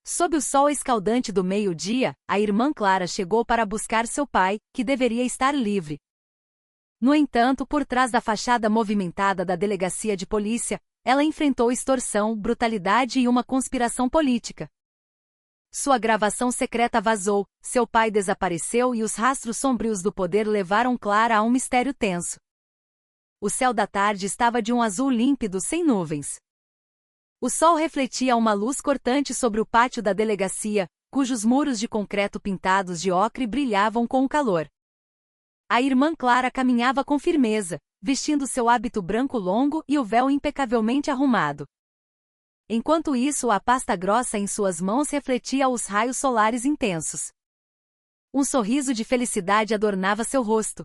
Sob o sol escaldante do meio-dia, a irmã Clara chegou para buscar seu pai, que deveria estar livre. No entanto, por trás da fachada movimentada da delegacia de polícia, ela enfrentou extorsão, brutalidade e uma conspiração política. Sua gravação secreta vazou, seu pai desapareceu e os rastros sombrios do poder levaram Clara a um mistério tenso. O céu da tarde estava de um azul límpido sem nuvens. O sol refletia uma luz cortante sobre o pátio da delegacia, cujos muros de concreto pintados de ocre brilhavam com o calor. A irmã Clara caminhava com firmeza, vestindo seu hábito branco longo e o véu impecavelmente arrumado. Enquanto isso, a pasta grossa em suas mãos refletia os raios solares intensos. Um sorriso de felicidade adornava seu rosto.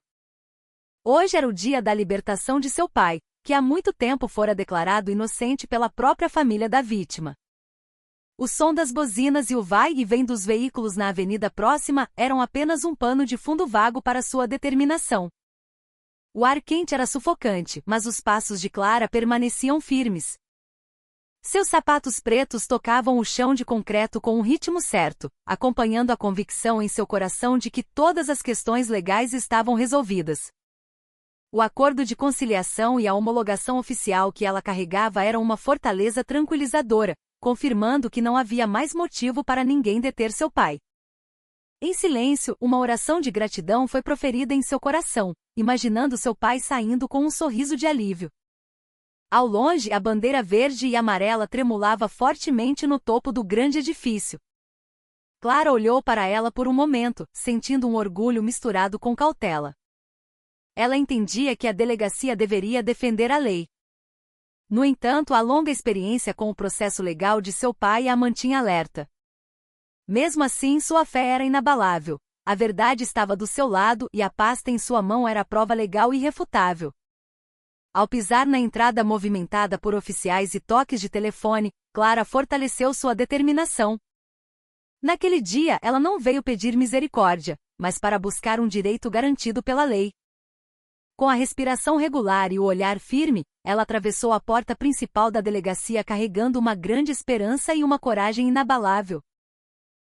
Hoje era o dia da libertação de seu pai, que há muito tempo fora declarado inocente pela própria família da vítima. O som das buzinas e o vai e vem dos veículos na avenida próxima eram apenas um pano de fundo vago para sua determinação. O ar quente era sufocante, mas os passos de Clara permaneciam firmes. Seus sapatos pretos tocavam o chão de concreto com um ritmo certo, acompanhando a convicção em seu coração de que todas as questões legais estavam resolvidas. O acordo de conciliação e a homologação oficial que ela carregava eram uma fortaleza tranquilizadora, confirmando que não havia mais motivo para ninguém deter seu pai. Em silêncio, uma oração de gratidão foi proferida em seu coração, imaginando seu pai saindo com um sorriso de alívio. Ao longe, a bandeira verde e amarela tremulava fortemente no topo do grande edifício. Clara olhou para ela por um momento, sentindo um orgulho misturado com cautela. Ela entendia que a delegacia deveria defender a lei. No entanto, a longa experiência com o processo legal de seu pai a mantinha alerta. Mesmo assim, sua fé era inabalável. A verdade estava do seu lado e a pasta em sua mão era a prova legal irrefutável. Ao pisar na entrada movimentada por oficiais e toques de telefone, Clara fortaleceu sua determinação. Naquele dia, ela não veio pedir misericórdia, mas para buscar um direito garantido pela lei. Com a respiração regular e o olhar firme, ela atravessou a porta principal da delegacia carregando uma grande esperança e uma coragem inabalável.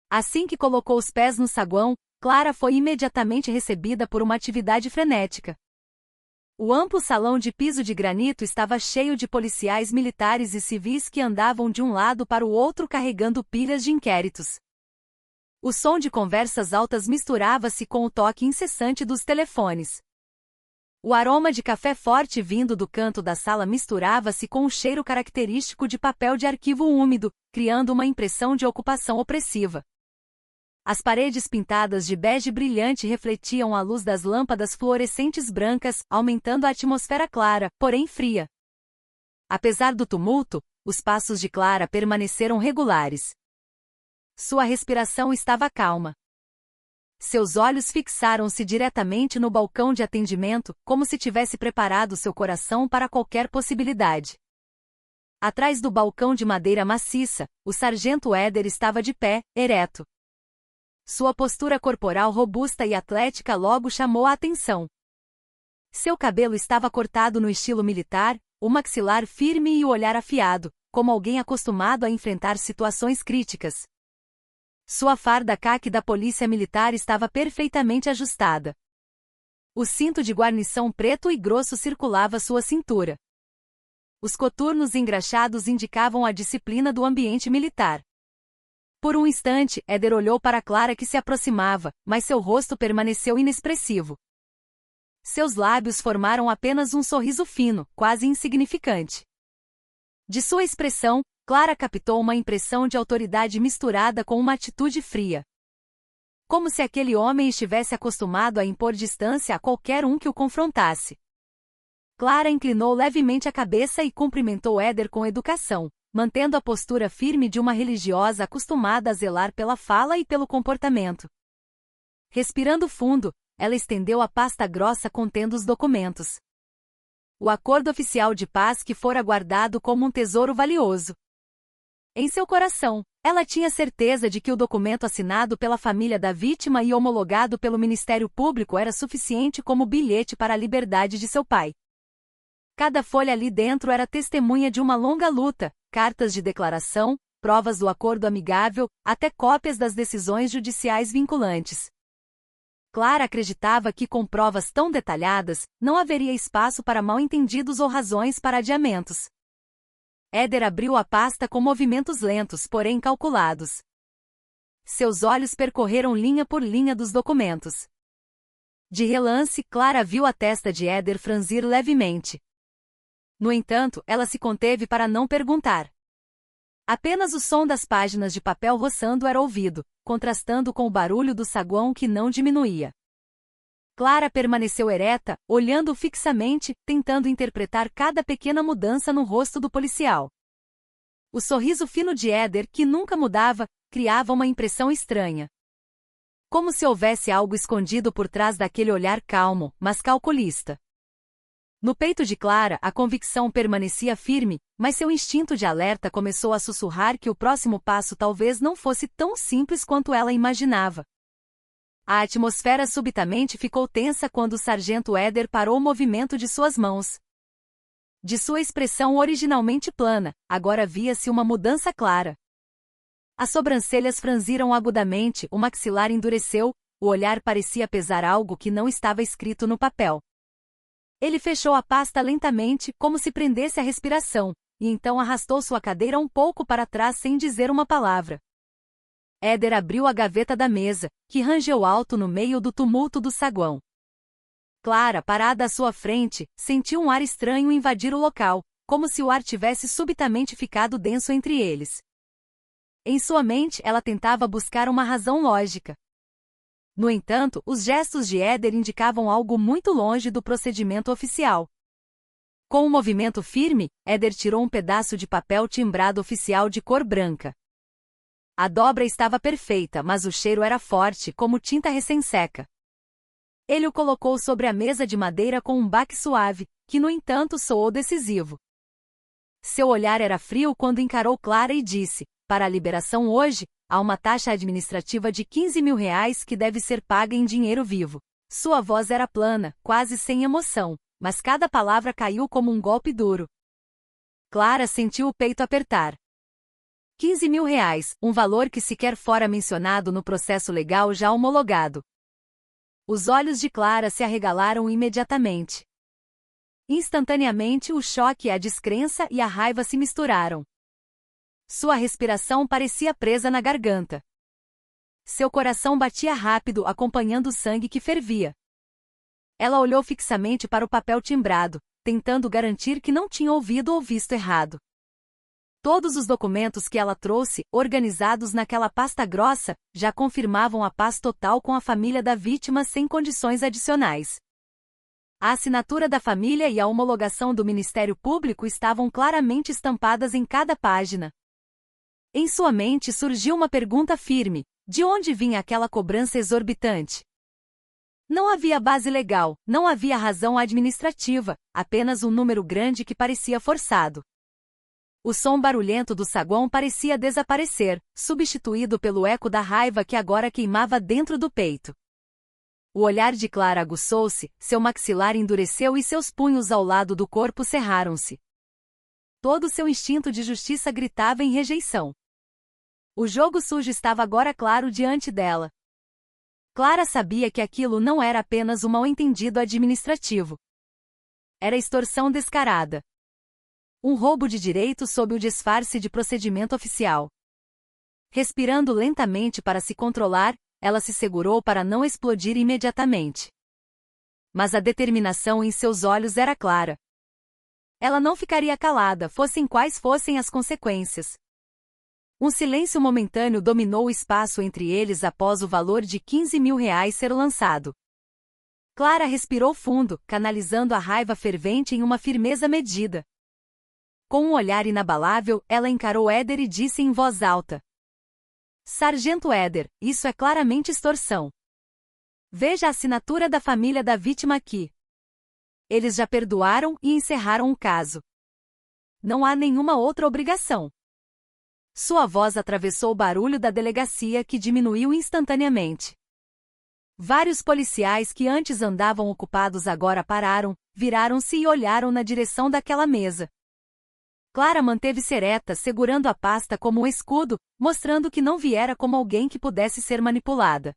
Assim que colocou os pés no saguão, Clara foi imediatamente recebida por uma atividade frenética. O amplo salão de piso de granito estava cheio de policiais militares e civis que andavam de um lado para o outro carregando pilhas de inquéritos. O som de conversas altas misturava-se com o toque incessante dos telefones. O aroma de café forte vindo do canto da sala misturava-se com o cheiro característico de papel de arquivo úmido, criando uma impressão de ocupação opressiva. As paredes pintadas de bege brilhante refletiam a luz das lâmpadas fluorescentes brancas, aumentando a atmosfera clara, porém fria. Apesar do tumulto, os passos de Clara permaneceram regulares. Sua respiração estava calma. Seus olhos fixaram-se diretamente no balcão de atendimento, como se tivesse preparado seu coração para qualquer possibilidade. Atrás do balcão de madeira maciça, o sargento Éder estava de pé, ereto. Sua postura corporal robusta e atlética logo chamou a atenção. Seu cabelo estava cortado no estilo militar, o maxilar firme e o olhar afiado, como alguém acostumado a enfrentar situações críticas. Sua farda caque da polícia militar estava perfeitamente ajustada. O cinto de guarnição preto e grosso circulava sua cintura. Os coturnos engraxados indicavam a disciplina do ambiente militar. Por um instante, Éder olhou para Clara que se aproximava, mas seu rosto permaneceu inexpressivo. Seus lábios formaram apenas um sorriso fino, quase insignificante. De sua expressão, Clara captou uma impressão de autoridade misturada com uma atitude fria. Como se aquele homem estivesse acostumado a impor distância a qualquer um que o confrontasse. Clara inclinou levemente a cabeça e cumprimentou Éder com educação, mantendo a postura firme de uma religiosa acostumada a zelar pela fala e pelo comportamento. Respirando fundo, ela estendeu a pasta grossa contendo os documentos. O acordo oficial de paz que fora guardado como um tesouro valioso. Em seu coração, ela tinha certeza de que o documento assinado pela família da vítima e homologado pelo Ministério Público era suficiente como bilhete para a liberdade de seu pai. Cada folha ali dentro era testemunha de uma longa luta, cartas de declaração, provas do acordo amigável, até cópias das decisões judiciais vinculantes. Clara acreditava que com provas tão detalhadas, não haveria espaço para mal-entendidos ou razões para adiamentos. Éder abriu a pasta com movimentos lentos, porém calculados. Seus olhos percorreram linha por linha dos documentos. De relance, Clara viu a testa de Éder franzir levemente. No entanto, ela se conteve para não perguntar. Apenas o som das páginas de papel roçando era ouvido, contrastando com o barulho do saguão que não diminuía. Clara permaneceu ereta, olhando fixamente, tentando interpretar cada pequena mudança no rosto do policial. O sorriso fino de Éder, que nunca mudava, criava uma impressão estranha. Como se houvesse algo escondido por trás daquele olhar calmo, mas calculista. No peito de Clara, a convicção permanecia firme, mas seu instinto de alerta começou a sussurrar que o próximo passo talvez não fosse tão simples quanto ela imaginava. A atmosfera subitamente ficou tensa quando o sargento Éder parou o movimento de suas mãos. De sua expressão originalmente plana, agora via-se uma mudança clara. As sobrancelhas franziram agudamente, o maxilar endureceu, o olhar parecia pesar algo que não estava escrito no papel. Ele fechou a pasta lentamente, como se prendesse a respiração, e então arrastou sua cadeira um pouco para trás sem dizer uma palavra. Éder abriu a gaveta da mesa, que rangeu alto no meio do tumulto do saguão. Clara, parada à sua frente, sentiu um ar estranho invadir o local, como se o ar tivesse subitamente ficado denso entre eles. Em sua mente, ela tentava buscar uma razão lógica. No entanto, os gestos de Éder indicavam algo muito longe do procedimento oficial. Com um movimento firme, Éder tirou um pedaço de papel timbrado oficial de cor branca. A dobra estava perfeita, mas o cheiro era forte, como tinta recém-seca. Ele o colocou sobre a mesa de madeira com um baque suave, que no entanto soou decisivo. Seu olhar era frio quando encarou Clara e disse: "Para a liberação hoje, há uma taxa administrativa de R$ 15.000 que deve ser paga em dinheiro vivo." Sua voz era plana, quase sem emoção, mas cada palavra caiu como um golpe duro. Clara sentiu o peito apertar. R$ 15.000, um valor que sequer fora mencionado no processo legal já homologado. Os olhos de Clara se arregalaram imediatamente. Instantaneamente o choque, a descrença e a raiva se misturaram. Sua respiração parecia presa na garganta. Seu coração batia rápido, acompanhando o sangue que fervia. Ela olhou fixamente para o papel timbrado, tentando garantir que não tinha ouvido ou visto errado. Todos os documentos que ela trouxe, organizados naquela pasta grossa, já confirmavam a paz total com a família da vítima sem condições adicionais. A assinatura da família e a homologação do Ministério Público estavam claramente estampadas em cada página. Em sua mente surgiu uma pergunta firme: de onde vinha aquela cobrança exorbitante? Não havia base legal, não havia razão administrativa, apenas um número grande que parecia forçado. O som barulhento do saguão parecia desaparecer, substituído pelo eco da raiva que agora queimava dentro do peito. O olhar de Clara aguçou-se, seu maxilar endureceu e seus punhos ao lado do corpo cerraram-se. Todo seu instinto de justiça gritava em rejeição. O jogo sujo estava agora claro diante dela. Clara sabia que aquilo não era apenas um mal-entendido administrativo. Era extorsão descarada. Um roubo de direito sob o disfarce de procedimento oficial. Respirando lentamente para se controlar, ela se segurou para não explodir imediatamente. Mas a determinação em seus olhos era clara. Ela não ficaria calada, fossem quais fossem as consequências. Um silêncio momentâneo dominou o espaço entre eles após o valor de R$ 15.000 ser lançado. Clara respirou fundo, canalizando a raiva fervente em uma firmeza medida. Com um olhar inabalável, ela encarou Éder e disse em voz alta: "Sargento Éder, isso é claramente extorsão. Veja a assinatura da família da vítima aqui. Eles já perdoaram e encerraram o caso. Não há nenhuma outra obrigação." Sua voz atravessou o barulho da delegacia que diminuiu instantaneamente. Vários policiais que antes andavam ocupados agora pararam, viraram-se e olharam na direção daquela mesa. Clara manteve-se ereta, segurando a pasta como um escudo, mostrando que não viera como alguém que pudesse ser manipulada.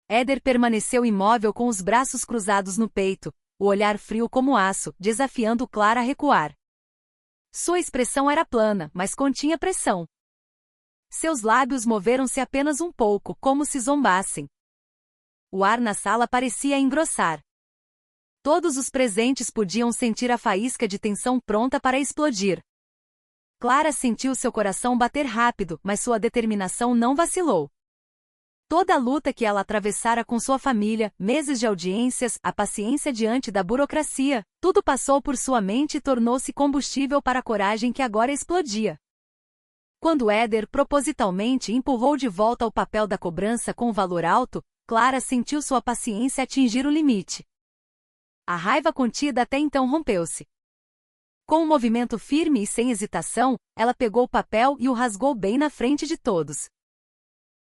Éder permaneceu imóvel com os braços cruzados no peito, o olhar frio como aço, desafiando Clara a recuar. Sua expressão era plana, mas continha pressão. Seus lábios moveram-se apenas um pouco, como se zombassem. O ar na sala parecia engrossar. Todos os presentes podiam sentir a faísca de tensão pronta para explodir. Clara sentiu seu coração bater rápido, mas sua determinação não vacilou. Toda a luta que ela atravessara com sua família, meses de audiências, a paciência diante da burocracia, tudo passou por sua mente e tornou-se combustível para a coragem que agora explodia. Quando Éder propositalmente empurrou de volta o papel da cobrança com valor alto, Clara sentiu sua paciência atingir o limite. A raiva contida até então rompeu-se. Com um movimento firme e sem hesitação, ela pegou o papel e o rasgou bem na frente de todos.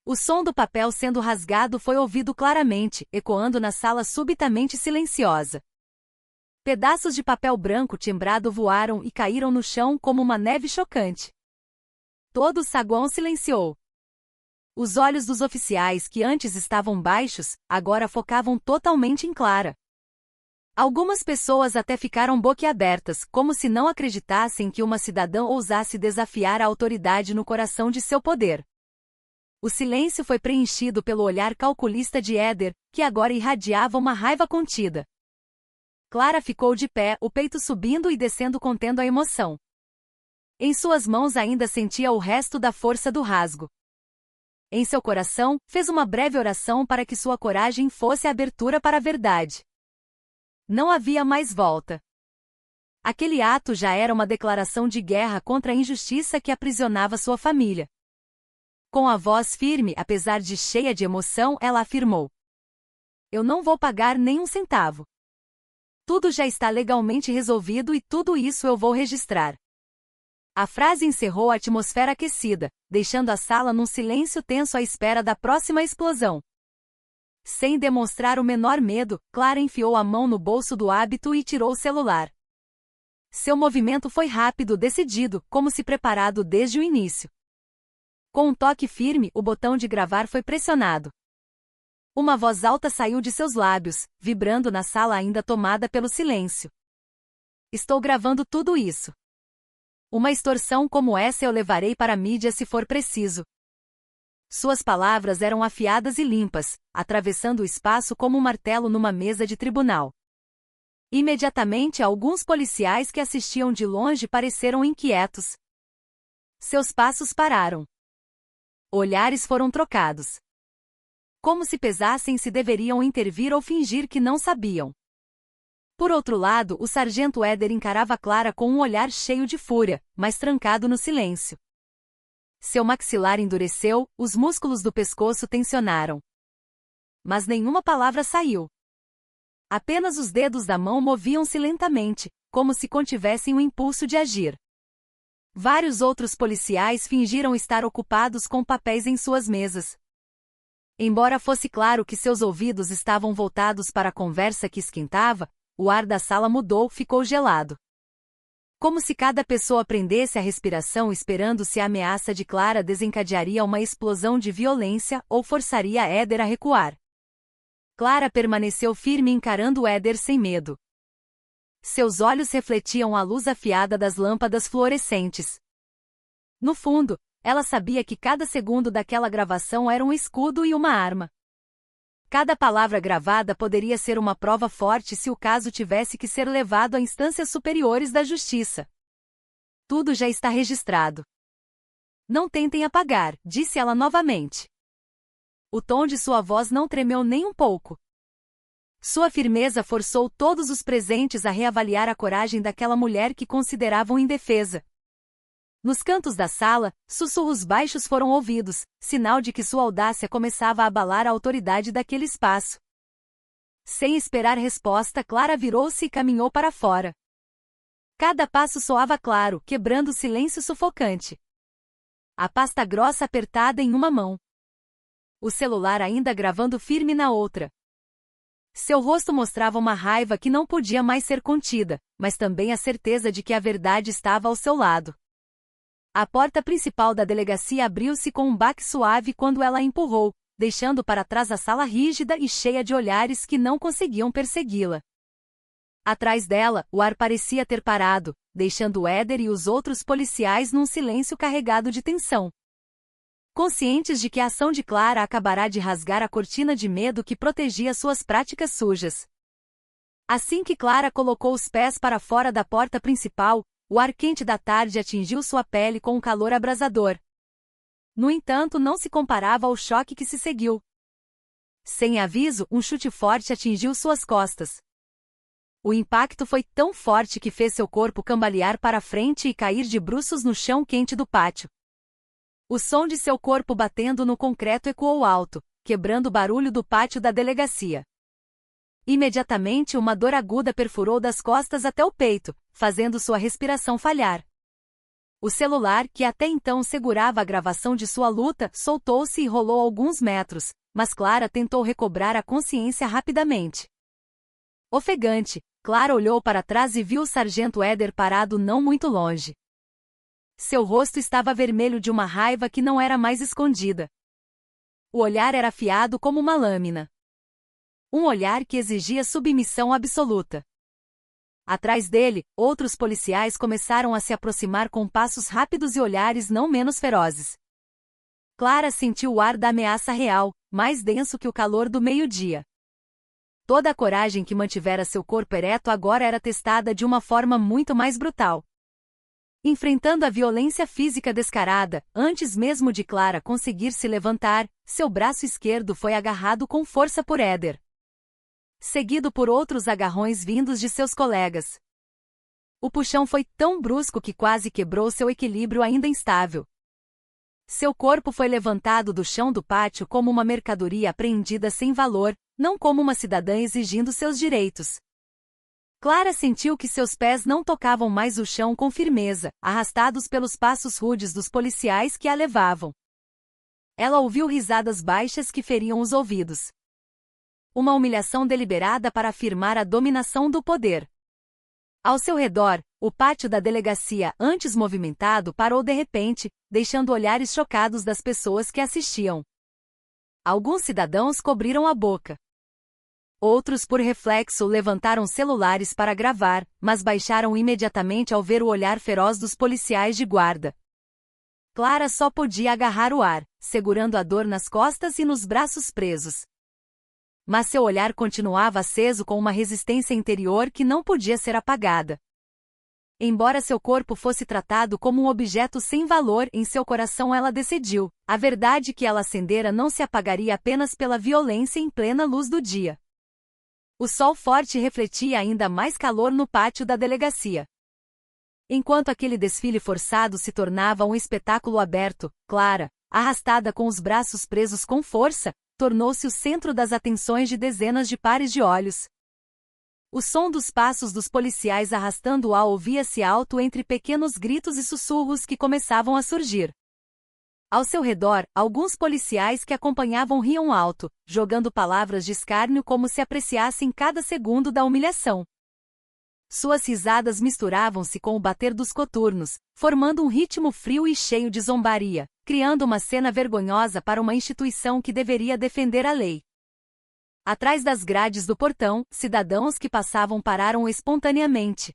O som do papel sendo rasgado foi ouvido claramente, ecoando na sala subitamente silenciosa. Pedaços de papel branco timbrado voaram e caíram no chão como uma neve chocante. Todo o saguão silenciou. Os olhos dos oficiais que antes estavam baixos, agora focavam totalmente em Clara. Algumas pessoas até ficaram boquiabertas, como se não acreditassem que uma cidadã ousasse desafiar a autoridade no coração de seu poder. O silêncio foi preenchido pelo olhar calculista de Éder, que agora irradiava uma raiva contida. Clara ficou de pé, o peito subindo e descendo contendo a emoção. Em suas mãos ainda sentia o resto da força do rasgo. Em seu coração, fez uma breve oração para que sua coragem fosse a abertura para a verdade. Não havia mais volta. Aquele ato já era uma declaração de guerra contra a injustiça que aprisionava sua família. Com a voz firme, apesar de cheia de emoção, ela afirmou: "Eu não vou pagar nem um centavo. Tudo já está legalmente resolvido e tudo isso eu vou registrar." A frase encerrou a atmosfera aquecida, deixando a sala num silêncio tenso à espera da próxima explosão. Sem demonstrar o menor medo, Clara enfiou a mão no bolso do hábito e tirou o celular. Seu movimento foi rápido, decidido, como se preparado desde o início. Com um toque firme, o botão de gravar foi pressionado. Uma voz alta saiu de seus lábios, vibrando na sala ainda tomada pelo silêncio. "Estou gravando tudo isso. Uma extorsão como essa eu levarei para a mídia se for preciso." Suas palavras eram afiadas e limpas, atravessando o espaço como um martelo numa mesa de tribunal. Imediatamente, alguns policiais que assistiam de longe pareceram inquietos. Seus passos pararam. Olhares foram trocados. Como se pesassem se deveriam intervir ou fingir que não sabiam. Por outro lado, o sargento Éder encarava Clara com um olhar cheio de fúria, mas trancado no silêncio. Seu maxilar endureceu, os músculos do pescoço tensionaram. Mas nenhuma palavra saiu. Apenas os dedos da mão moviam-se lentamente, como se contivessem o impulso de agir. Vários outros policiais fingiram estar ocupados com papéis em suas mesas. Embora fosse claro que seus ouvidos estavam voltados para a conversa que esquentava, o ar da sala mudou, ficou gelado. Como se cada pessoa prendesse a respiração esperando se a ameaça de Clara desencadearia uma explosão de violência ou forçaria Éder a recuar. Clara permaneceu firme encarando Éder sem medo. Seus olhos refletiam a luz afiada das lâmpadas fluorescentes. No fundo, ela sabia que cada segundo daquela gravação era um escudo e uma arma. Cada palavra gravada poderia ser uma prova forte se o caso tivesse que ser levado a instâncias superiores da justiça. Tudo já está registrado. "Não tentem apagar", disse ela novamente. O tom de sua voz não tremeu nem um pouco. Sua firmeza forçou todos os presentes a reavaliar a coragem daquela mulher que consideravam indefesa. Nos cantos da sala, sussurros baixos foram ouvidos, sinal de que sua audácia começava a abalar a autoridade daquele espaço. Sem esperar resposta, Clara virou-se e caminhou para fora. Cada passo soava claro, quebrando o silêncio sufocante. A pasta grossa apertada em uma mão. O celular ainda gravando firme na outra. Seu rosto mostrava uma raiva que não podia mais ser contida, mas também a certeza de que a verdade estava ao seu lado. A porta principal da delegacia abriu-se com um baque suave quando ela a empurrou, deixando para trás a sala rígida e cheia de olhares que não conseguiam persegui-la. Atrás dela, o ar parecia ter parado, deixando Éder e os outros policiais num silêncio carregado de tensão. Conscientes de que a ação de Clara acabará de rasgar a cortina de medo que protegia suas práticas sujas. Assim que Clara colocou os pés para fora da porta principal, o ar quente da tarde atingiu sua pele com um calor abrasador. No entanto, não se comparava ao choque que se seguiu. Sem aviso, um chute forte atingiu suas costas. O impacto foi tão forte que fez seu corpo cambalear para frente e cair de bruços no chão quente do pátio. O som de seu corpo batendo no concreto ecoou alto, quebrando o barulho do pátio da delegacia. Imediatamente uma dor aguda perfurou das costas até o peito, fazendo sua respiração falhar. O celular, que até então segurava a gravação de sua luta, soltou-se e rolou alguns metros, mas Clara tentou recobrar a consciência rapidamente. Ofegante, Clara olhou para trás e viu o sargento Éder parado não muito longe. Seu rosto estava vermelho de uma raiva que não era mais escondida. O olhar era afiado como uma lâmina. Um olhar que exigia submissão absoluta. Atrás dele, outros policiais começaram a se aproximar com passos rápidos e olhares não menos ferozes. Clara sentiu o ar da ameaça real, mais denso que o calor do meio-dia. Toda a coragem que mantivera seu corpo ereto agora era testada de uma forma muito mais brutal. Enfrentando a violência física descarada, antes mesmo de Clara conseguir se levantar, seu braço esquerdo foi agarrado com força por Éder, seguido por outros agarrões vindos de seus colegas. O puxão foi tão brusco que quase quebrou seu equilíbrio ainda instável. Seu corpo foi levantado do chão do pátio como uma mercadoria apreendida sem valor, não como uma cidadã exigindo seus direitos. Clara sentiu que seus pés não tocavam mais o chão com firmeza, arrastados pelos passos rudes dos policiais que a levavam. Ela ouviu risadas baixas que feriam os ouvidos. Uma humilhação deliberada para afirmar a dominação do poder. Ao seu redor, o pátio da delegacia, antes movimentado, parou de repente, deixando olhares chocados das pessoas que assistiam. Alguns cidadãos cobriram a boca. Outros, por reflexo, levantaram celulares para gravar, mas baixaram imediatamente ao ver o olhar feroz dos policiais de guarda. Clara só podia agarrar o ar, segurando a dor nas costas e nos braços presos. Mas seu olhar continuava aceso com uma resistência interior que não podia ser apagada. Embora seu corpo fosse tratado como um objeto sem valor, em seu coração ela decidiu, a verdade que ela acendera não se apagaria apenas pela violência em plena luz do dia. O sol forte refletia ainda mais calor no pátio da delegacia. Enquanto aquele desfile forçado se tornava um espetáculo aberto, Clara, arrastada com os braços presos com força, tornou-se o centro das atenções de dezenas de pares de olhos. O som dos passos dos policiais arrastando-a ouvia-se alto entre pequenos gritos e sussurros que começavam a surgir. Ao seu redor, alguns policiais que acompanhavam riam alto, jogando palavras de escárnio como se apreciassem cada segundo da humilhação. Suas risadas misturavam-se com o bater dos coturnos, formando um ritmo frio e cheio de zombaria, criando uma cena vergonhosa para uma instituição que deveria defender a lei. Atrás das grades do portão, cidadãos que passavam pararam espontaneamente.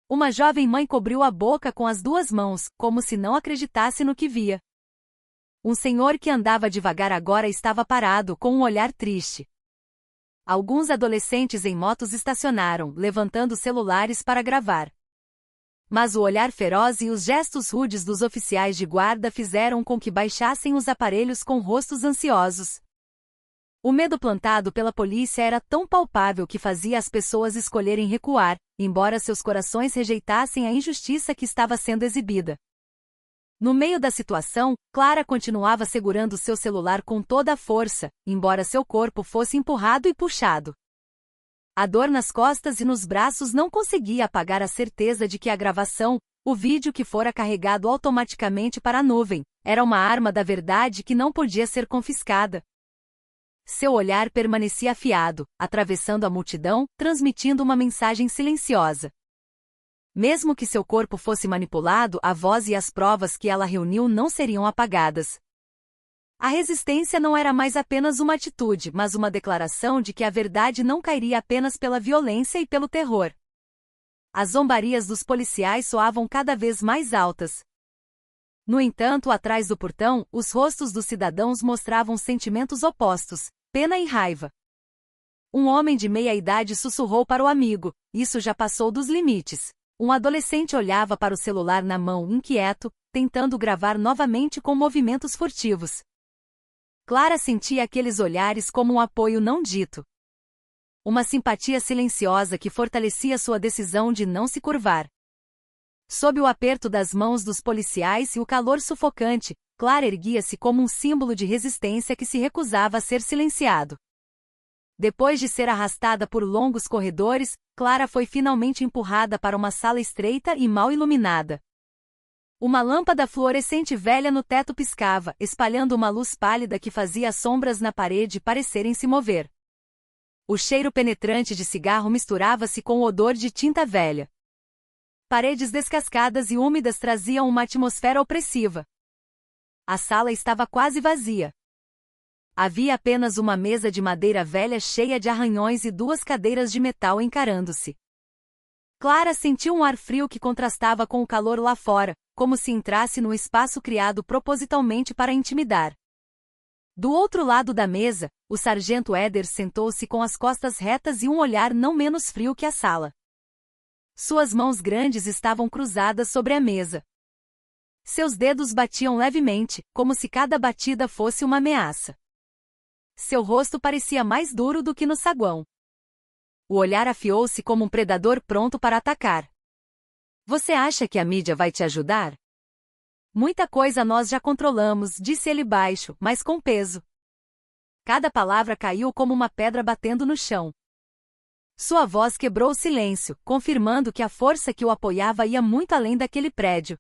Uma jovem mãe cobriu a boca com as duas mãos, como se não acreditasse no que via. Um senhor que andava devagar agora estava parado, com um olhar triste. Alguns adolescentes em motos estacionaram, levantando celulares para gravar. Mas o olhar feroz e os gestos rudes dos oficiais de guarda fizeram com que baixassem os aparelhos com rostos ansiosos. O medo plantado pela polícia era tão palpável que fazia as pessoas escolherem recuar, embora seus corações rejeitassem a injustiça que estava sendo exibida. No meio da situação, Clara continuava segurando seu celular com toda a força, embora seu corpo fosse empurrado e puxado. A dor nas costas e nos braços não conseguia apagar a certeza de que a gravação, o vídeo que fora carregado automaticamente para a nuvem, era uma arma da verdade que não podia ser confiscada. Seu olhar permanecia afiado, atravessando a multidão, transmitindo uma mensagem silenciosa. Mesmo que seu corpo fosse manipulado, a voz e as provas que ela reuniu não seriam apagadas. A resistência não era mais apenas uma atitude, mas uma declaração de que a verdade não cairia apenas pela violência e pelo terror. As zombarias dos policiais soavam cada vez mais altas. No entanto, atrás do portão, os rostos dos cidadãos mostravam sentimentos opostos: pena e raiva. Um homem de meia-idade sussurrou para o amigo: "Isso já passou dos limites." Um adolescente olhava para o celular na mão, inquieto, tentando gravar novamente com movimentos furtivos. Clara sentia aqueles olhares como um apoio não dito. Uma simpatia silenciosa que fortalecia sua decisão de não se curvar. Sob o aperto das mãos dos policiais e o calor sufocante, Clara erguia-se como um símbolo de resistência que se recusava a ser silenciado. Depois de ser arrastada por longos corredores, Clara foi finalmente empurrada para uma sala estreita e mal iluminada. Uma lâmpada fluorescente velha no teto piscava, espalhando uma luz pálida que fazia as sombras na parede parecerem se mover. O cheiro penetrante de cigarro misturava-se com o odor de tinta velha. Paredes descascadas e úmidas traziam uma atmosfera opressiva. A sala estava quase vazia. Havia apenas uma mesa de madeira velha cheia de arranhões e duas cadeiras de metal encarando-se. Clara sentiu um ar frio que contrastava com o calor lá fora, como se entrasse num espaço criado propositalmente para intimidar. Do outro lado da mesa, o sargento Eder sentou-se com as costas retas e um olhar não menos frio que a sala. Suas mãos grandes estavam cruzadas sobre a mesa. Seus dedos batiam levemente, como se cada batida fosse uma ameaça. Seu rosto parecia mais duro do que no saguão. O olhar afiou-se como um predador pronto para atacar. "Você acha que a mídia vai te ajudar?" "Muita coisa nós já controlamos", disse ele baixo, mas com peso. Cada palavra caiu como uma pedra batendo no chão. Sua voz quebrou o silêncio, confirmando que a força que o apoiava ia muito além daquele prédio.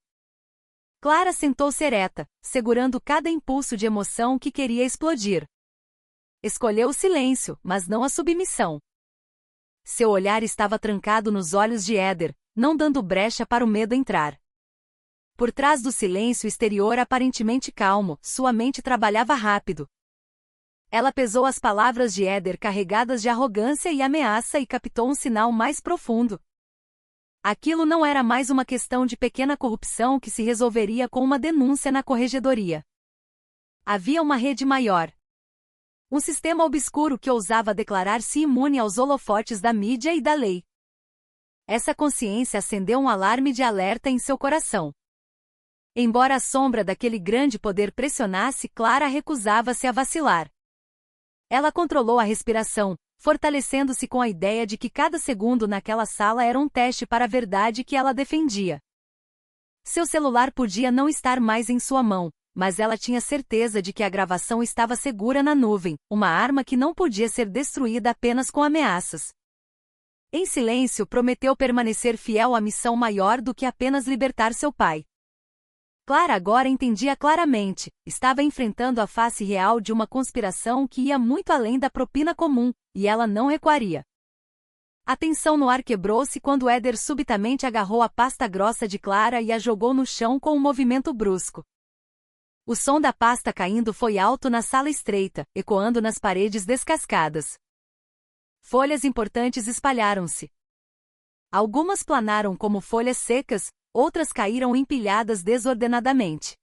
Clara sentou-se ereta, segurando cada impulso de emoção que queria explodir. Escolheu o silêncio, mas não a submissão. Seu olhar estava trancado nos olhos de Eder, não dando brecha para o medo entrar. Por trás do silêncio exterior aparentemente calmo, sua mente trabalhava rápido. Ela pesou as palavras de Eder carregadas de arrogância e ameaça e captou um sinal mais profundo. Aquilo não era mais uma questão de pequena corrupção que se resolveria com uma denúncia na corregedoria. Havia uma rede maior. Um sistema obscuro que ousava declarar-se imune aos holofotes da mídia e da lei. Essa consciência acendeu um alarme de alerta em seu coração. Embora a sombra daquele grande poder pressionasse, Clara recusava-se a vacilar. Ela controlou a respiração, fortalecendo-se com a ideia de que cada segundo naquela sala era um teste para a verdade que ela defendia. Seu celular podia não estar mais em sua mão, mas ela tinha certeza de que a gravação estava segura na nuvem, uma arma que não podia ser destruída apenas com ameaças. Em silêncio, prometeu permanecer fiel à missão maior do que apenas libertar seu pai. Clara agora entendia claramente, estava enfrentando a face real de uma conspiração que ia muito além da propina comum, e ela não recuaria. A tensão no ar quebrou-se quando Eder subitamente agarrou a pasta grossa de Clara e a jogou no chão com um movimento brusco. O som da pasta caindo foi alto na sala estreita, ecoando nas paredes descascadas. Folhas importantes espalharam-se. Algumas planaram como folhas secas, outras caíram empilhadas desordenadamente.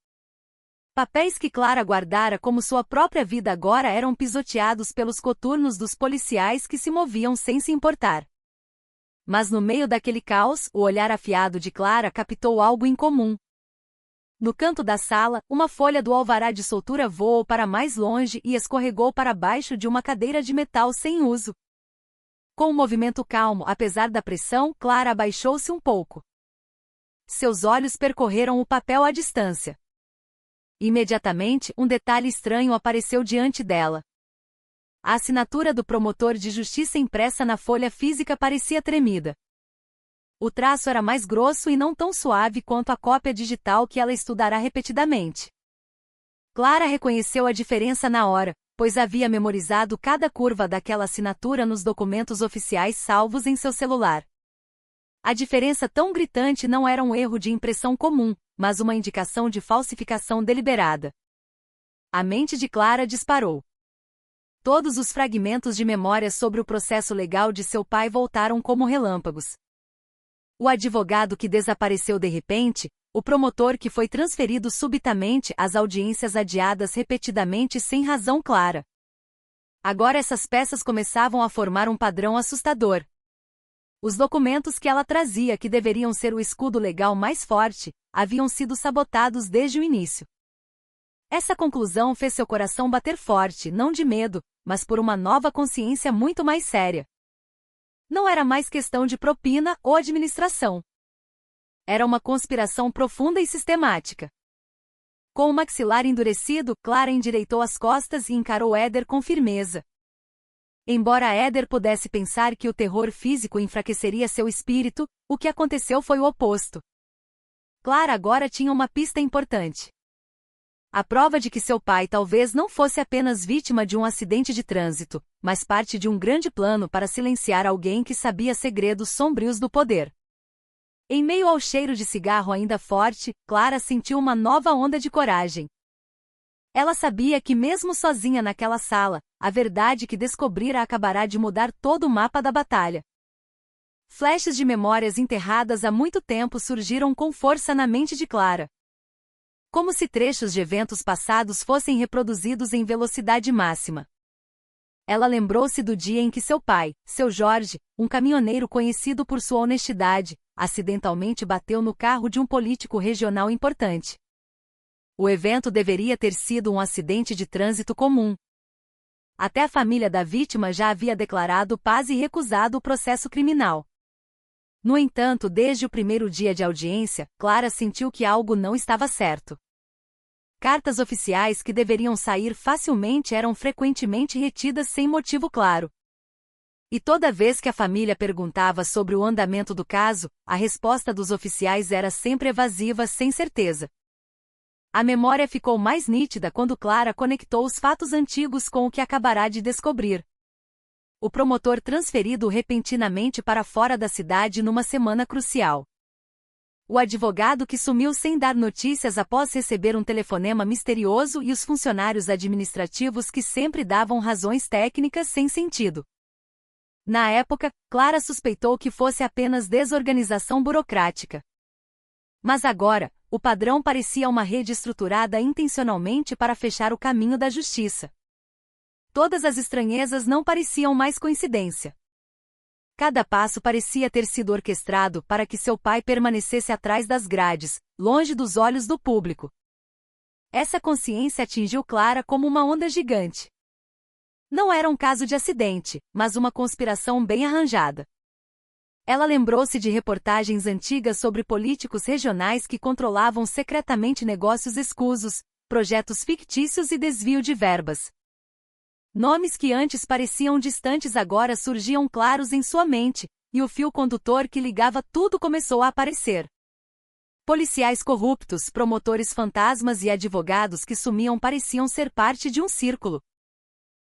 Papéis que Clara guardara como sua própria vida agora eram pisoteados pelos coturnos dos policiais que se moviam sem se importar. Mas no meio daquele caos, o olhar afiado de Clara captou algo incomum. No canto da sala, uma folha do alvará de soltura voou para mais longe e escorregou para baixo de uma cadeira de metal sem uso. Com um movimento calmo, apesar da pressão, Clara abaixou-se um pouco. Seus olhos percorreram o papel à distância. Imediatamente, um detalhe estranho apareceu diante dela. A assinatura do promotor de justiça impressa na folha física parecia tremida. O traço era mais grosso e não tão suave quanto a cópia digital que ela estudará repetidamente. Clara reconheceu a diferença na hora, pois havia memorizado cada curva daquela assinatura nos documentos oficiais salvos em seu celular. A diferença tão gritante não era um erro de impressão comum, mas uma indicação de falsificação deliberada. A mente de Clara disparou. Todos os fragmentos de memória sobre o processo legal de seu pai voltaram como relâmpagos. O advogado que desapareceu de repente, o promotor que foi transferido subitamente, as audiências adiadas repetidamente sem razão clara. Agora essas peças começavam a formar um padrão assustador. Os documentos que ela trazia, que deveriam ser o escudo legal mais forte, haviam sido sabotados desde o início. Essa conclusão fez seu coração bater forte, não de medo, mas por uma nova consciência muito mais séria. Não era mais questão de propina ou administração. Era uma conspiração profunda e sistemática. Com o maxilar endurecido, Clara endireitou as costas e encarou Éder com firmeza. Embora Éder pudesse pensar que o terror físico enfraqueceria seu espírito, o que aconteceu foi o oposto. Clara agora tinha uma pista importante. A prova de que seu pai talvez não fosse apenas vítima de um acidente de trânsito, mas parte de um grande plano para silenciar alguém que sabia segredos sombrios do poder. Em meio ao cheiro de cigarro ainda forte, Clara sentiu uma nova onda de coragem. Ela sabia que mesmo sozinha naquela sala, a verdade que descobrira acabará de mudar todo o mapa da batalha. Flashes de memórias enterradas há muito tempo surgiram com força na mente de Clara. Como se trechos de eventos passados fossem reproduzidos em velocidade máxima. Ela lembrou-se do dia em que seu pai, seu Jorge, um caminhoneiro conhecido por sua honestidade, acidentalmente bateu no carro de um político regional importante. O evento deveria ter sido um acidente de trânsito comum. Até a família da vítima já havia declarado paz e recusado o processo criminal. No entanto, desde o primeiro dia de audiência, Clara sentiu que algo não estava certo. Cartas oficiais que deveriam sair facilmente eram frequentemente retidas sem motivo claro. E toda vez que a família perguntava sobre o andamento do caso, a resposta dos oficiais era sempre evasiva, sem certeza. A memória ficou mais nítida quando Clara conectou os fatos antigos com o que acabará de descobrir. O promotor transferido repentinamente para fora da cidade numa semana crucial. O advogado que sumiu sem dar notícias após receber um telefonema misterioso e os funcionários administrativos que sempre davam razões técnicas sem sentido. Na época, Clara suspeitou que fosse apenas desorganização burocrática. Mas agora, o padrão parecia uma rede estruturada intencionalmente para fechar o caminho da justiça. Todas as estranhezas não pareciam mais coincidência. Cada passo parecia ter sido orquestrado para que seu pai permanecesse atrás das grades, longe dos olhos do público. Essa consciência atingiu Clara como uma onda gigante. Não era um caso de acidente, mas uma conspiração bem arranjada. Ela lembrou-se de reportagens antigas sobre políticos regionais que controlavam secretamente negócios escusos, projetos fictícios e desvio de verbas. Nomes que antes pareciam distantes agora surgiam claros em sua mente, e o fio condutor que ligava tudo começou a aparecer. Policiais corruptos, promotores fantasmas e advogados que sumiam pareciam ser parte de um círculo.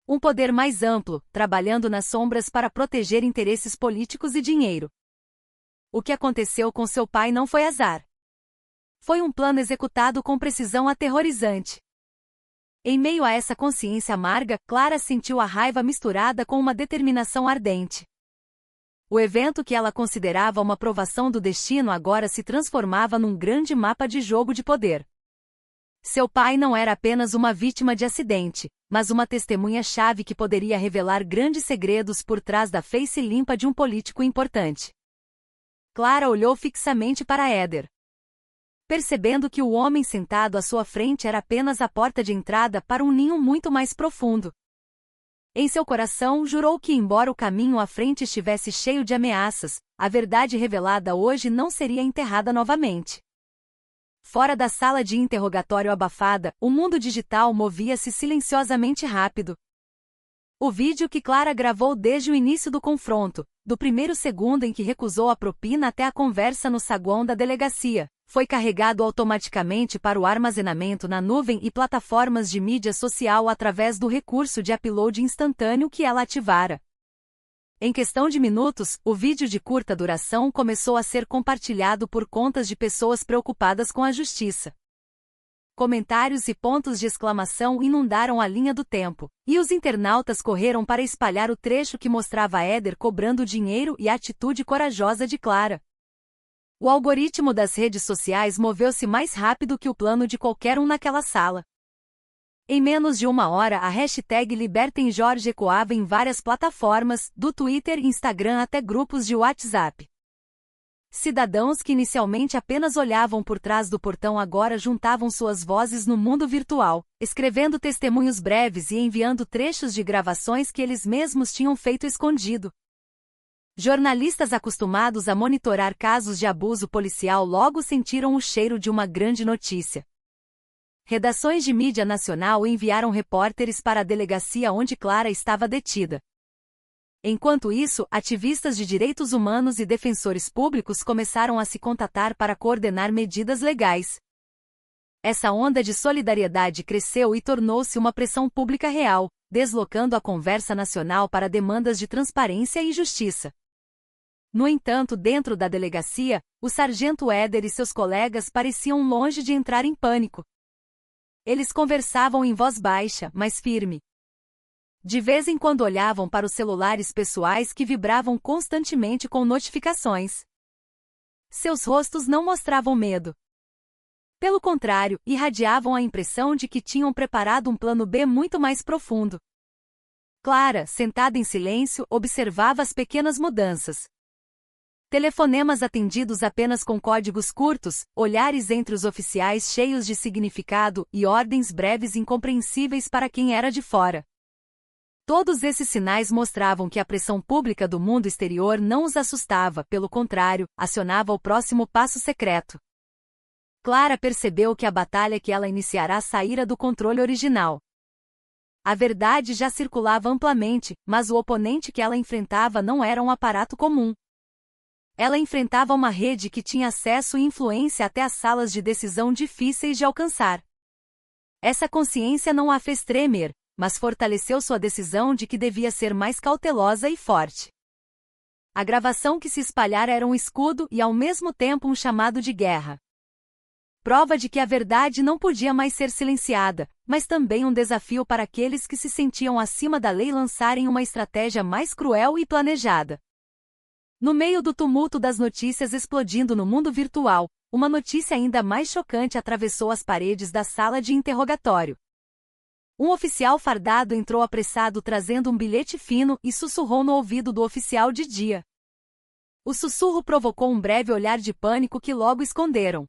Um poder mais amplo, trabalhando nas sombras para proteger interesses políticos e dinheiro. O que aconteceu com seu pai não foi azar. Foi um plano executado com precisão aterrorizante. Em meio a essa consciência amarga, Clara sentiu a raiva misturada com uma determinação ardente. O evento que ela considerava uma provação do destino agora se transformava num grande mapa de jogo de poder. Seu pai não era apenas uma vítima de acidente, mas uma testemunha-chave que poderia revelar grandes segredos por trás da face limpa de um político importante. Clara olhou fixamente para Éder. Percebendo que o homem sentado à sua frente era apenas a porta de entrada para um ninho muito mais profundo. Em seu coração, jurou que, embora o caminho à frente estivesse cheio de ameaças, a verdade revelada hoje não seria enterrada novamente. Fora da sala de interrogatório abafada, o mundo digital movia-se silenciosamente rápido. O vídeo que Clara gravou desde o início do confronto, do primeiro segundo em que recusou a propina até a conversa no saguão da delegacia, foi carregado automaticamente para o armazenamento na nuvem e plataformas de mídia social através do recurso de upload instantâneo que ela ativara. Em questão de minutos, o vídeo de curta duração começou a ser compartilhado por contas de pessoas preocupadas com a justiça. Comentários e pontos de exclamação inundaram a linha do tempo, e os internautas correram para espalhar o trecho que mostrava Eder cobrando dinheiro e a atitude corajosa de Clara. O algoritmo das redes sociais moveu-se mais rápido que o plano de qualquer um naquela sala. Em menos de uma hora, a hashtag #LibertemJorge ecoava em várias plataformas, do Twitter e Instagram até grupos de WhatsApp. Cidadãos que inicialmente apenas olhavam por trás do portão agora juntavam suas vozes no mundo virtual, escrevendo testemunhos breves e enviando trechos de gravações que eles mesmos tinham feito escondido. Jornalistas acostumados a monitorar casos de abuso policial logo sentiram o cheiro de uma grande notícia. Redações de mídia nacional enviaram repórteres para a delegacia onde Clara estava detida. Enquanto isso, ativistas de direitos humanos e defensores públicos começaram a se contatar para coordenar medidas legais. Essa onda de solidariedade cresceu e tornou-se uma pressão pública real, deslocando a conversa nacional para demandas de transparência e justiça. No entanto, dentro da delegacia, o sargento Eder e seus colegas pareciam longe de entrar em pânico. Eles conversavam em voz baixa, mas firme. De vez em quando olhavam para os celulares pessoais que vibravam constantemente com notificações. Seus rostos não mostravam medo. Pelo contrário, irradiavam a impressão de que tinham preparado um plano B muito mais profundo. Clara, sentada em silêncio, observava as pequenas mudanças. Telefonemas atendidos apenas com códigos curtos, olhares entre os oficiais cheios de significado e ordens breves incompreensíveis para quem era de fora. Todos esses sinais mostravam que a pressão pública do mundo exterior não os assustava, pelo contrário, acionava o próximo passo secreto. Clara percebeu que a batalha que ela iniciará saíra do controle original. A verdade já circulava amplamente, mas o oponente que ela enfrentava não era um aparato comum. Ela enfrentava uma rede que tinha acesso e influência até as salas de decisão difíceis de alcançar. Essa consciência não a fez tremer, mas fortaleceu sua decisão de que devia ser mais cautelosa e forte. A gravação que se espalhara era um escudo e ao mesmo tempo um chamado de guerra. Prova de que a verdade não podia mais ser silenciada, mas também um desafio para aqueles que se sentiam acima da lei lançarem uma estratégia mais cruel e planejada. No meio do tumulto das notícias explodindo no mundo virtual, uma notícia ainda mais chocante atravessou as paredes da sala de interrogatório. Um oficial fardado entrou apressado trazendo um bilhete fino e sussurrou no ouvido do oficial de dia. O sussurro provocou um breve olhar de pânico que logo esconderam.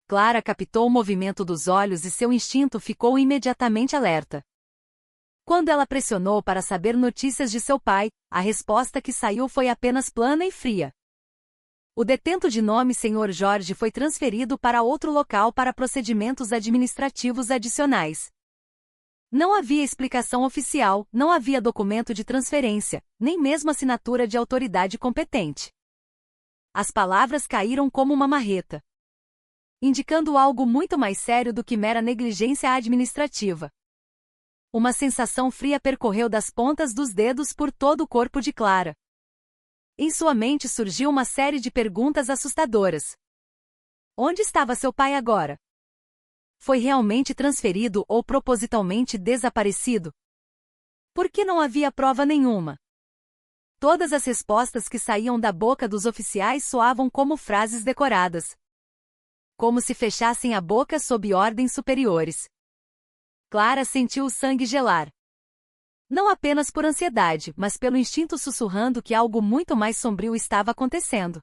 Clara captou o movimento dos olhos e seu instinto ficou imediatamente alerta. Quando ela pressionou para saber notícias de seu pai, a resposta que saiu foi apenas plana e fria. O detento de nome Sr. Jorge foi transferido para outro local para procedimentos administrativos adicionais. Não havia explicação oficial, não havia documento de transferência, nem mesmo assinatura de autoridade competente. As palavras caíram como uma marreta, indicando algo muito mais sério do que mera negligência administrativa. Uma sensação fria percorreu das pontas dos dedos por todo o corpo de Clara. Em sua mente surgiu uma série de perguntas assustadoras. Onde estava seu pai agora? Foi realmente transferido ou propositalmente desaparecido? Por que não havia prova nenhuma? Todas as respostas que saíam da boca dos oficiais soavam como frases decoradas. Como se fechassem a boca sob ordens superiores. Clara sentiu o sangue gelar. Não apenas por ansiedade, mas pelo instinto sussurrando que algo muito mais sombrio estava acontecendo.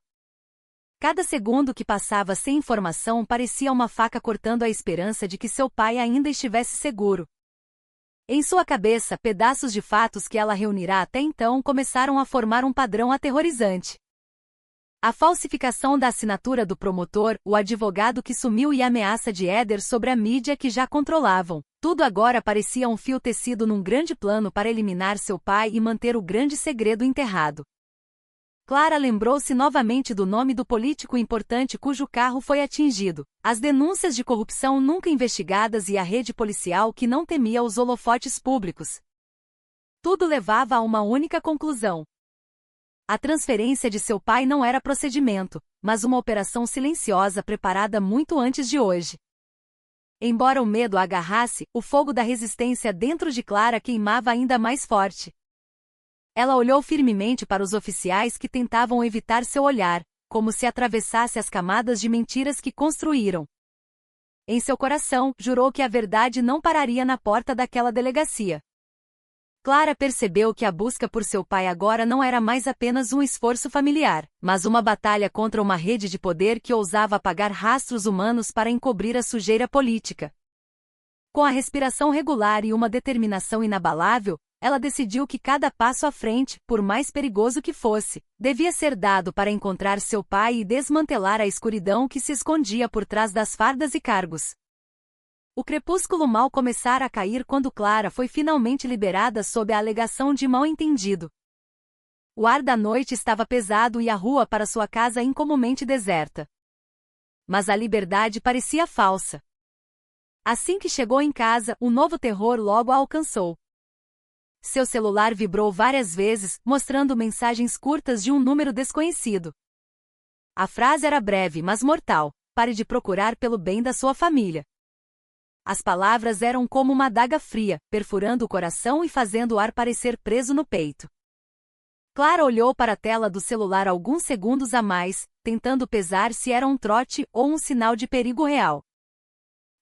Cada segundo que passava sem informação parecia uma faca cortando a esperança de que seu pai ainda estivesse seguro. Em sua cabeça, pedaços de fatos que ela reunirá até então começaram a formar um padrão aterrorizante. A falsificação da assinatura do promotor, o advogado que sumiu e a ameaça de Eder sobre a mídia que já controlavam. Tudo agora parecia um fio tecido num grande plano para eliminar seu pai e manter o grande segredo enterrado. Clara lembrou-se novamente do nome do político importante cujo carro foi atingido, as denúncias de corrupção nunca investigadas e a rede policial que não temia os holofotes públicos. Tudo levava a uma única conclusão. A transferência de seu pai não era procedimento, mas uma operação silenciosa preparada muito antes de hoje. Embora o medo a agarrasse, o fogo da resistência dentro de Clara queimava ainda mais forte. Ela olhou firmemente para os oficiais que tentavam evitar seu olhar, como se atravessasse as camadas de mentiras que construíram. Em seu coração, jurou que a verdade não pararia na porta daquela delegacia. Clara percebeu que a busca por seu pai agora não era mais apenas um esforço familiar, mas uma batalha contra uma rede de poder que ousava apagar rastros humanos para encobrir a sujeira política. Com a respiração regular e uma determinação inabalável, ela decidiu que cada passo à frente, por mais perigoso que fosse, devia ser dado para encontrar seu pai e desmantelar a escuridão que se escondia por trás das fardas e cargos. O crepúsculo mal começara a cair quando Clara foi finalmente liberada sob a alegação de mal-entendido. O ar da noite estava pesado e a rua para sua casa incomumente deserta. Mas a liberdade parecia falsa. Assim que chegou em casa, um novo terror logo a alcançou. Seu celular vibrou várias vezes, mostrando mensagens curtas de um número desconhecido. A frase era breve, mas mortal: pare de procurar pelo bem da sua família. As palavras eram como uma adaga fria, perfurando o coração e fazendo o ar parecer preso no peito. Clara olhou para a tela do celular alguns segundos a mais, tentando pesar se era um trote ou um sinal de perigo real.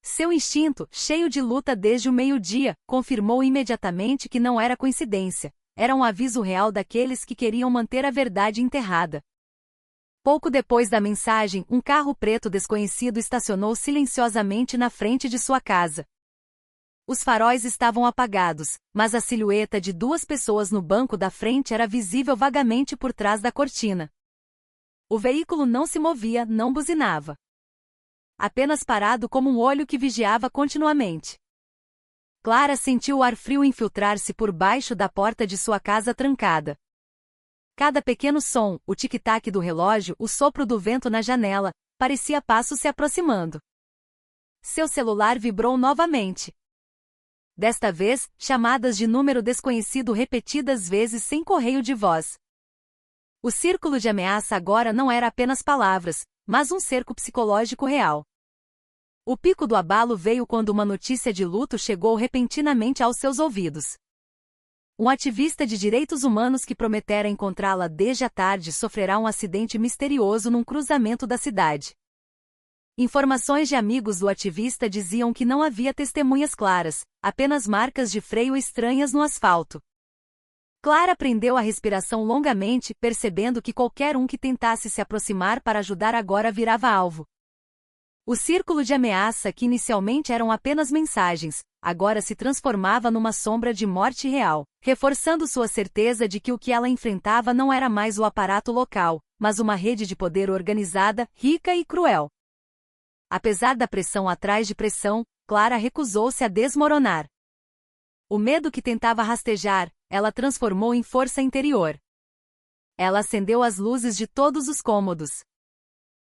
Seu instinto, cheio de luta desde o meio-dia, confirmou imediatamente que não era coincidência. Era um aviso real daqueles que queriam manter a verdade enterrada. Pouco depois da mensagem, um carro preto desconhecido estacionou silenciosamente na frente de sua casa. Os faróis estavam apagados, mas a silhueta de duas pessoas no banco da frente era visível vagamente por trás da cortina. O veículo não se movia, não buzinava. Apenas parado como um olho que vigiava continuamente. Clara sentiu o ar frio infiltrar-se por baixo da porta de sua casa trancada. Cada pequeno som, o tic-tac do relógio, o sopro do vento na janela, parecia passos se aproximando. Seu celular vibrou novamente. Desta vez, chamadas de número desconhecido repetidas vezes sem correio de voz. O círculo de ameaça agora não era apenas palavras, mas um cerco psicológico real. O pico do abalo veio quando uma notícia de luto chegou repentinamente aos seus ouvidos. Um ativista de direitos humanos que prometera encontrá-la desde a tarde sofrerá um acidente misterioso num cruzamento da cidade. Informações de amigos do ativista diziam que não havia testemunhas claras, apenas marcas de freio estranhas no asfalto. Clara prendeu a respiração longamente, percebendo que qualquer um que tentasse se aproximar para ajudar agora virava alvo. O círculo de ameaça, que inicialmente eram apenas mensagens, agora se transformava numa sombra de morte real, reforçando sua certeza de que o que ela enfrentava não era mais o aparato local, mas uma rede de poder organizada, rica e cruel. Apesar da pressão atrás de pressão, Clara recusou-se a desmoronar. O medo que tentava rastejar, ela transformou em força interior. Ela acendeu as luzes de todos os cômodos.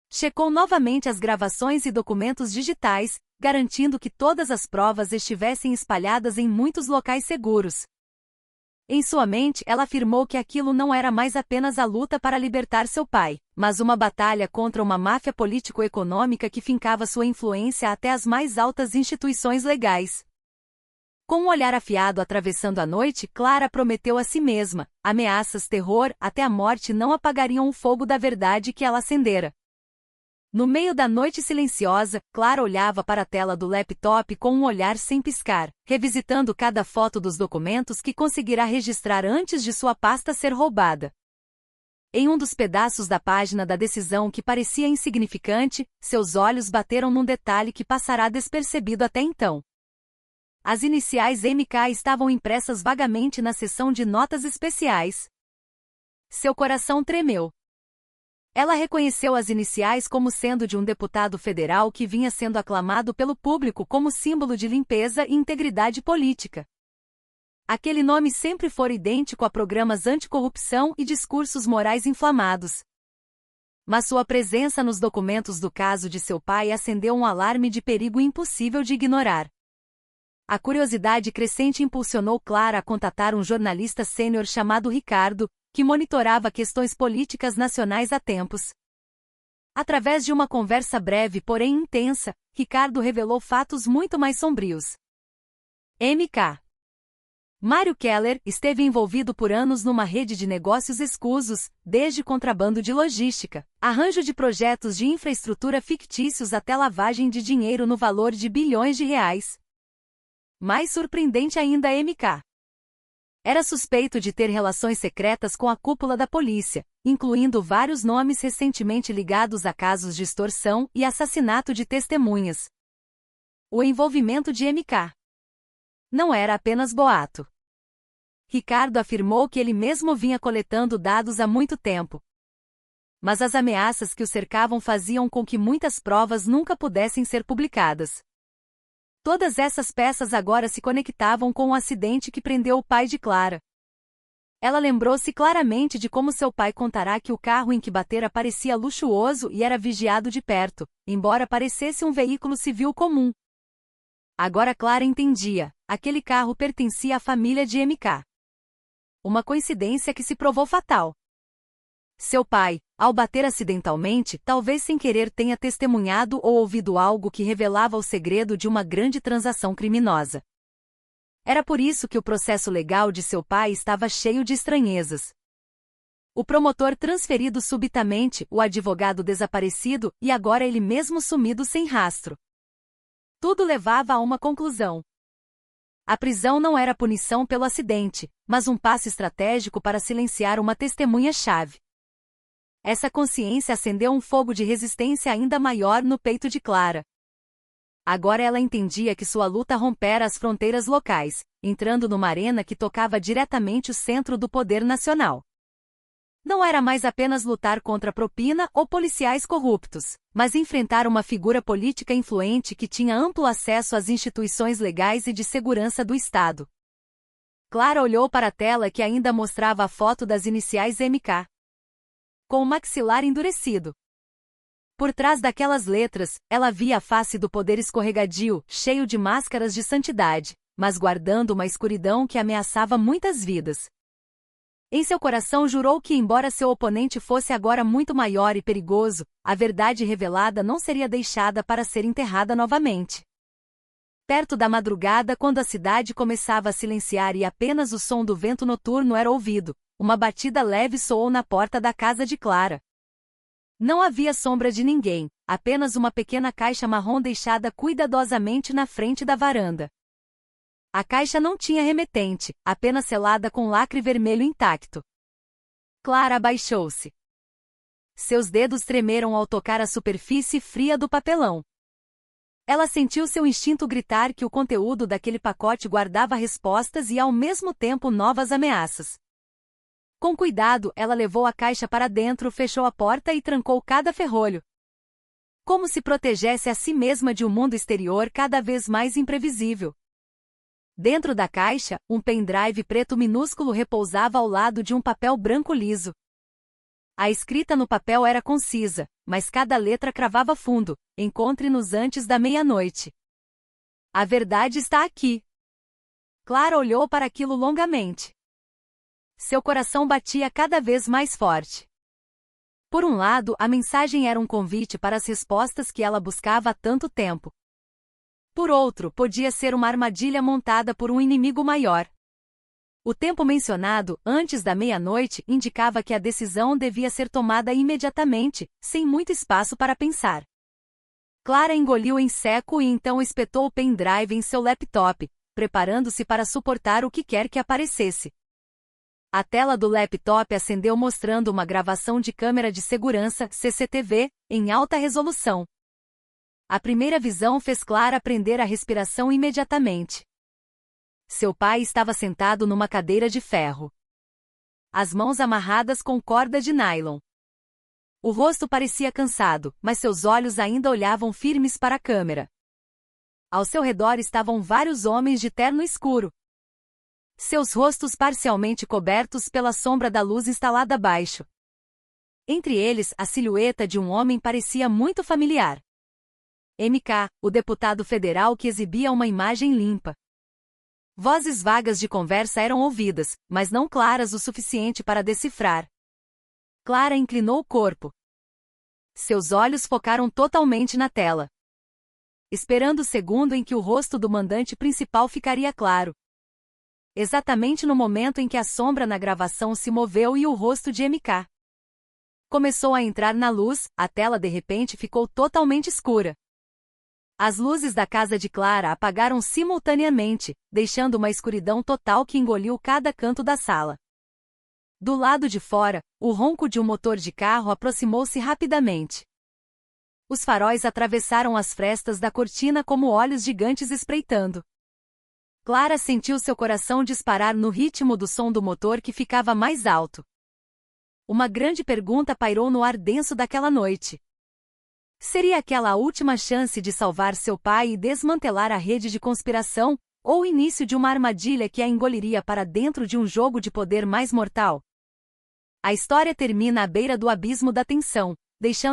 Checou novamente as gravações e documentos digitais, garantindo que todas as provas estivessem espalhadas em muitos locais seguros. Em sua mente, ela afirmou que aquilo não era mais apenas a luta para libertar seu pai, mas uma batalha contra uma máfia político-econômica que fincava sua influência até as mais altas instituições legais. Com um olhar afiado atravessando a noite, Clara prometeu a si mesma: ameaças, terror, até a morte não apagariam o fogo da verdade que ela acendera. No meio da noite silenciosa, Clara olhava para a tela do laptop com um olhar sem piscar, revisitando cada foto dos documentos que conseguirá registrar antes de sua pasta ser roubada. Em um dos pedaços da página da decisão que parecia insignificante, seus olhos bateram num detalhe que passará despercebido até então. As iniciais MK estavam impressas vagamente na seção de notas especiais. Seu coração tremeu. Ela reconheceu as iniciais como sendo de um deputado federal que vinha sendo aclamado pelo público como símbolo de limpeza e integridade política. Aquele nome sempre fora idêntico a programas anticorrupção e discursos morais inflamados. Mas sua presença nos documentos do caso de seu pai acendeu um alarme de perigo impossível de ignorar. A curiosidade crescente impulsionou Clara a contatar um jornalista sênior chamado Ricardo, que monitorava questões políticas nacionais há tempos. Através de uma conversa breve porém intensa, Ricardo revelou fatos muito mais sombrios. M.K. Mário Keller esteve envolvido por anos numa rede de negócios escusos, desde contrabando de logística, arranjo de projetos de infraestrutura fictícios até lavagem de dinheiro no valor de bilhões de reais. Mais surpreendente ainda, M.K. era suspeito de ter relações secretas com a cúpula da polícia, incluindo vários nomes recentemente ligados a casos de extorsão e assassinato de testemunhas. O envolvimento de M.K. não era apenas boato. Ricardo afirmou que ele mesmo vinha coletando dados há muito tempo. Mas as ameaças que o cercavam faziam com que muitas provas nunca pudessem ser publicadas. Todas essas peças agora se conectavam com o acidente que prendeu o pai de Clara. Ela lembrou-se claramente de como seu pai contará que o carro em que batera parecia luxuoso e era vigiado de perto, embora parecesse um veículo civil comum. Agora Clara entendia, aquele carro pertencia à família de M.K. Uma coincidência que se provou fatal. Seu pai, ao bater acidentalmente, talvez sem querer tenha testemunhado ou ouvido algo que revelava o segredo de uma grande transação criminosa. Era por isso que o processo legal de seu pai estava cheio de estranhezas. O promotor transferido subitamente, o advogado desaparecido e agora ele mesmo sumido sem rastro. Tudo levava a uma conclusão. A prisão não era punição pelo acidente, mas um passo estratégico para silenciar uma testemunha-chave. Essa consciência acendeu um fogo de resistência ainda maior no peito de Clara. Agora ela entendia que sua luta rompera as fronteiras locais, entrando numa arena que tocava diretamente o centro do poder nacional. Não era mais apenas lutar contra propina ou policiais corruptos, mas enfrentar uma figura política influente que tinha amplo acesso às instituições legais e de segurança do Estado. Clara olhou para a tela que ainda mostrava a foto das iniciais M.K. com o maxilar endurecido. Por trás daquelas letras, ela via a face do poder escorregadio, cheio de máscaras de santidade, mas guardando uma escuridão que ameaçava muitas vidas. Em seu coração jurou que, embora seu oponente fosse agora muito maior e perigoso, a verdade revelada não seria deixada para ser enterrada novamente. Perto da madrugada, quando a cidade começava a silenciar e apenas o som do vento noturno era ouvido, uma batida leve soou na porta da casa de Clara. Não havia sombra de ninguém, apenas uma pequena caixa marrom deixada cuidadosamente na frente da varanda. A caixa não tinha remetente, apenas selada com lacre vermelho intacto. Clara abaixou-se. Seus dedos tremeram ao tocar a superfície fria do papelão. Ela sentiu seu instinto gritar que o conteúdo daquele pacote guardava respostas e ao mesmo tempo novas ameaças. Com cuidado, ela levou a caixa para dentro, fechou a porta e trancou cada ferrolho. Como se protegesse a si mesma de um mundo exterior cada vez mais imprevisível. Dentro da caixa, um pendrive preto minúsculo repousava ao lado de um papel branco liso. A escrita no papel era concisa, mas cada letra cravava fundo: encontre-nos antes da meia-noite. A verdade está aqui. Clara olhou para aquilo longamente. Seu coração batia cada vez mais forte. Por um lado, a mensagem era um convite para as respostas que ela buscava há tanto tempo. Por outro, podia ser uma armadilha montada por um inimigo maior. O tempo mencionado, antes da meia-noite, indicava que a decisão devia ser tomada imediatamente, sem muito espaço para pensar. Clara engoliu em seco e então espetou o pendrive em seu laptop, preparando-se para suportar o que quer que aparecesse. A tela do laptop acendeu mostrando uma gravação de câmera de segurança, CCTV, em alta resolução. A primeira visão fez Clara prender a respiração imediatamente. Seu pai estava sentado numa cadeira de ferro. As mãos amarradas com corda de nylon. O rosto parecia cansado, mas seus olhos ainda olhavam firmes para a câmera. Ao seu redor estavam vários homens de terno escuro. seus rostos parcialmente cobertos pela sombra da luz instalada abaixo. Entre eles, a silhueta de um homem parecia muito familiar. MK, o deputado federal que exibia uma imagem limpa. Vozes vagas de conversa eram ouvidas, mas não claras o suficiente para decifrar. Clara inclinou o corpo. Seus olhos focaram totalmente na tela, esperando o segundo em que o rosto do mandante principal ficaria claro. Exatamente no momento em que a sombra na gravação se moveu e o rosto de MK começou a entrar na luz, a tela de repente ficou totalmente escura. As luzes da casa de Clara apagaram simultaneamente, deixando uma escuridão total que engoliu cada canto da sala. Do lado de fora, o ronco de um motor de carro aproximou-se rapidamente. Os faróis atravessaram as frestas da cortina como olhos gigantes espreitando. Clara sentiu seu coração disparar no ritmo do som do motor que ficava mais alto. Uma grande pergunta pairou no ar denso daquela noite. Seria aquela a última chance de salvar seu pai e desmantelar a rede de conspiração, ou o início de uma armadilha que a engoliria para dentro de um jogo de poder mais mortal? A história termina à beira do abismo da tensão, deixando